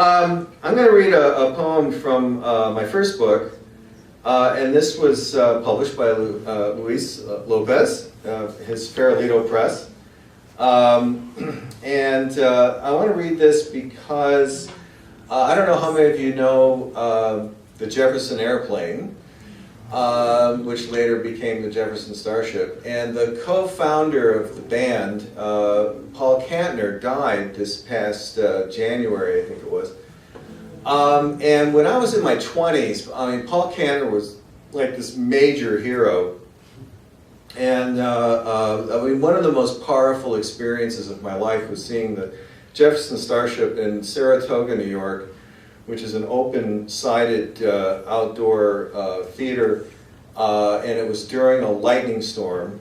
I'm going to read a poem from my first book, and this was published by Luis Lopez, his Farolito Press. And I want to read this because I don't know how many of you know the Jefferson Airplane, which later became the Jefferson Starship. And the co-founder of the band, Paul Kantner, died this past January, I think it was. And when I was in my 20s, I mean, Paul Kantner was like this major hero. And I mean, one of the most powerful experiences of my life was seeing the Jefferson Starship in Saratoga, New York, which is an open-sided outdoor theater, and it was during a lightning storm,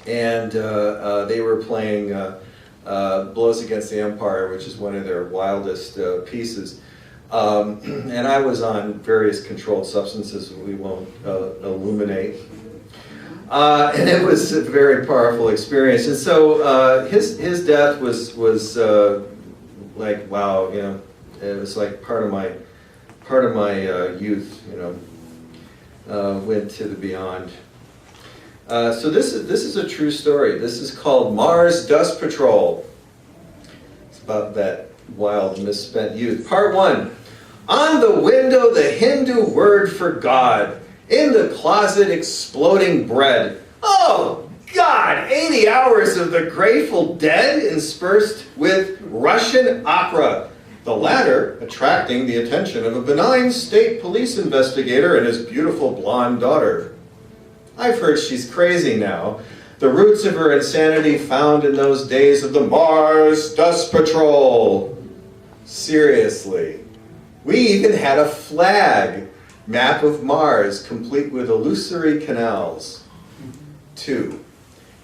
and they were playing Blows Against the Empire, which is one of their wildest pieces. And I was on various controlled substances we won't illuminate. And it was a very powerful experience. And so his death was like, wow, you know, it was like part of my youth, you know, went to the beyond. So this is a true story. This is called Mars Dust Patrol. It's about that wild misspent youth. Part 1. On the window, the Hindu word for God. In the closet, exploding bread. Oh, God! 80 hours of the Grateful Dead interspersed with Russian opera. The latter attracting the attention of a benign state police investigator and his beautiful blonde daughter. I've heard she's crazy now. The roots of her insanity found in those days of the Mars Dust Patrol. Seriously. We even had a flag. Map of Mars, complete with illusory canals. 2.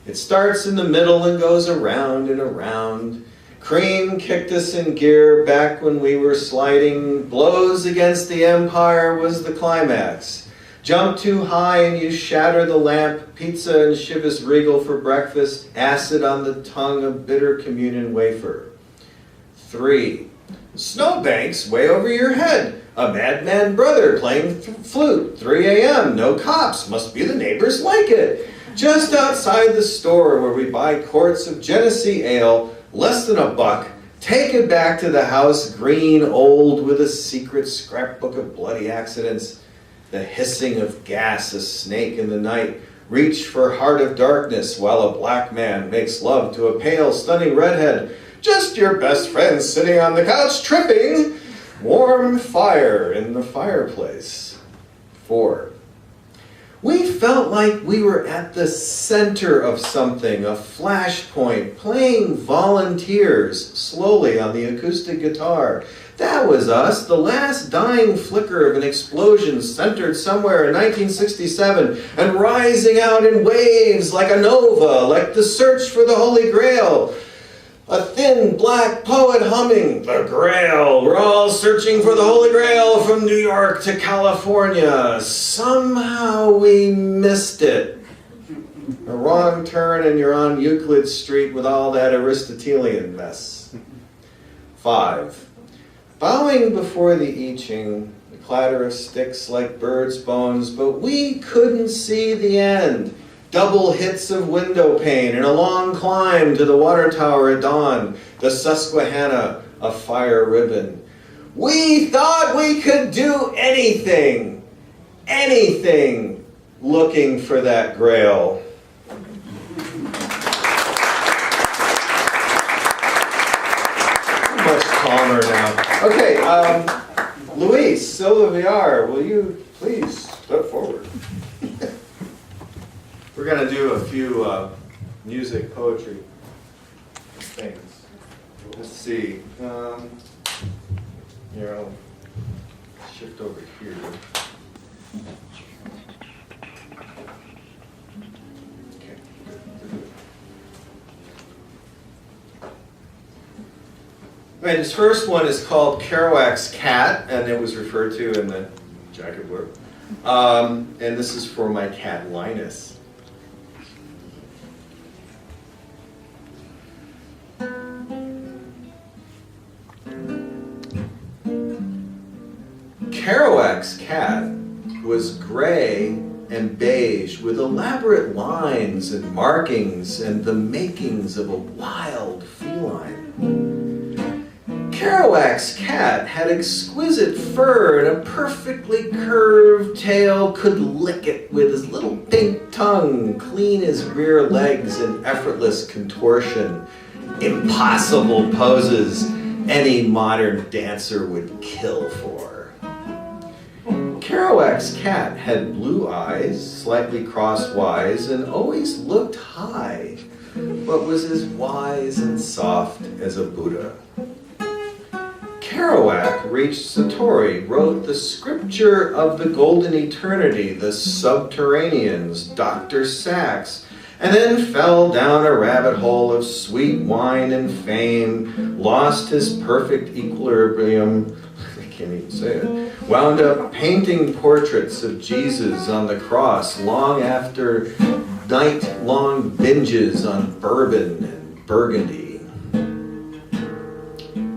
It starts in the middle and goes around and around. Cream kicked us in gear back when we were sliding. Blows against the Empire was the climax. Jump too high and you shatter the lamp. Pizza and Chivas Regal for breakfast. Acid on the tongue, a bitter communion wafer. 3. Snowbanks way over your head. A madman brother playing flute. 3 a.m. No cops. Must be the neighbors like it. Just outside the store where we buy quarts of Genesee ale, less than $1. Take it back to the house, green, old, with a secret scrapbook of bloody accidents. The hissing of gas, a snake in the night. Reach for heart of darkness while a black man makes love to a pale, stunning redhead. Just your best friend sitting on the couch tripping. Warm fire in the fireplace. 4. We felt like we were at the center of something, a flashpoint, playing Volunteers slowly on the acoustic guitar. That was us, the last dying flicker of an explosion centered somewhere in 1967 and rising out in waves like a nova, like the search for the Holy Grail. A thin black poet humming, the Grail. We're all searching for the Holy Grail from New York to California. Somehow we missed it. A wrong turn and you're on Euclid Street with all that Aristotelian mess. 5. Bowing before the I Ching, the clatter of sticks like birds' bones, but we couldn't see the end. Double hits of window pane and a long climb to the water tower at dawn. The Susquehanna, a fire ribbon. We thought we could do anything, looking for that Grail. Much calmer now. Okay, Luis Silva-Villar, will you please step forward? We're going to do a few music, poetry things. Let's see. Here, I'll shift over here. Okay. Right, this first one is called Kerouac's Cat, and it was referred to in the jacket blurb. And this is for my cat Linus. Kerouac's cat was gray and beige with elaborate lines and markings and the makings of a wild feline. Kerouac's cat had exquisite fur and a perfectly curved tail, could lick it with his little pink tongue, clean his rear legs in effortless contortion, impossible poses any modern dancer would kill for. Kerouac's cat had blue eyes, slightly crosswise, and always looked high, but was as wise and soft as a Buddha. Kerouac reached Satori, wrote the scripture of the golden eternity, the subterraneans, Dr. Sachs, and then fell down a rabbit hole of sweet wine and fame, lost his perfect equilibrium, I can't even say it, wound up painting portraits of Jesus on the cross long after night-long binges on bourbon and burgundy.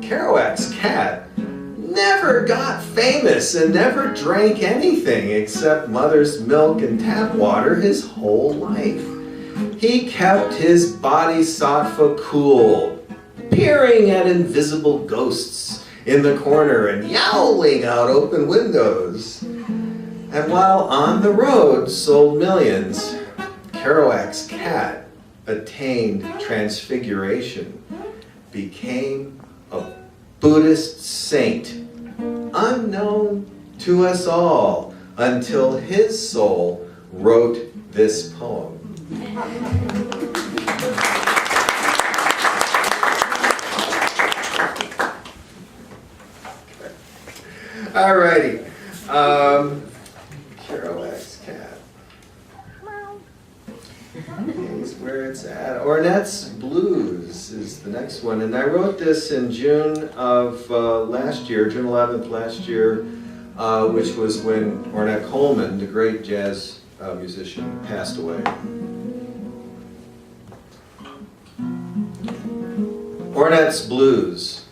Kerouac's cat never got famous and never drank anything except mother's milk and tap water his whole life. He kept his bodhisattva cool, peering at invisible ghosts in the corner and yowling out open windows. And while on the road sold millions, Kerouac's cat attained transfiguration, became a Buddhist saint, unknown to us all until his soul wrote this poem. All righty. Kerouac's cat. Here's where it's at. Ornette's Blues is the next one. And I wrote this in June of last year, June 11th last year, which was when Ornette Coleman, the great jazz musician, passed away. Ornette's Blues.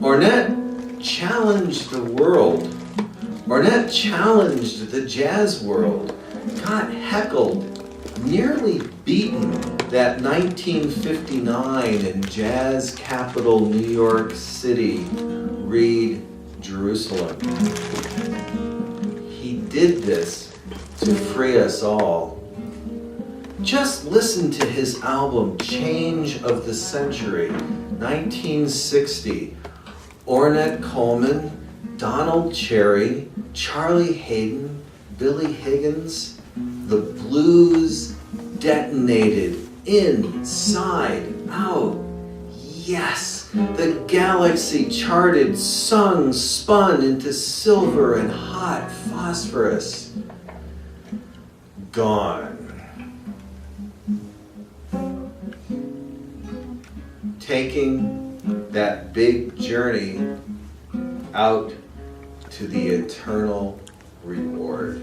Ornette challenged the world. Ornette challenged the jazz world, got heckled, nearly beaten that 1959 in jazz capital New York City, Reed, Jerusalem. He did this to free us all. Just listen to his album, Change of the Century, 1960. Ornette Coleman, Donald Cherry, Charlie Hayden, Billy Higgins. The blues detonated inside out. Yes, the galaxy charted, sung, spun into silver and hot phosphorus. Gone. Taking that big journey out to the eternal reward.